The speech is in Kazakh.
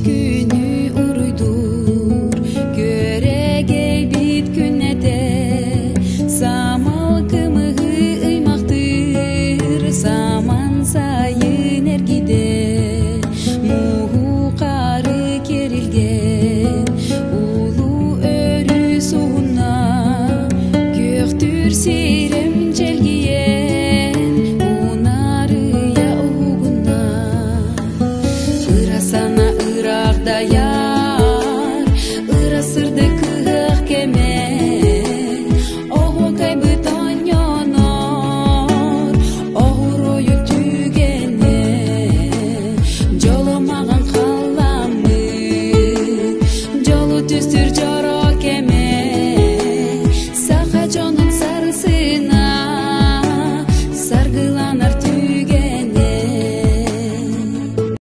күнү уруйдур көрөгей бит күнөдө самал кымыгы ыймактыр саман сайын эргиде мугу кары керилген улуу өрү сууна көктүр сейрем желгиен унарыя угуна ырасана ырак даяр ырасырды кыгак кеме огокай бытоньонор огурою түгене жоломаган каламы жолу түстүр жорок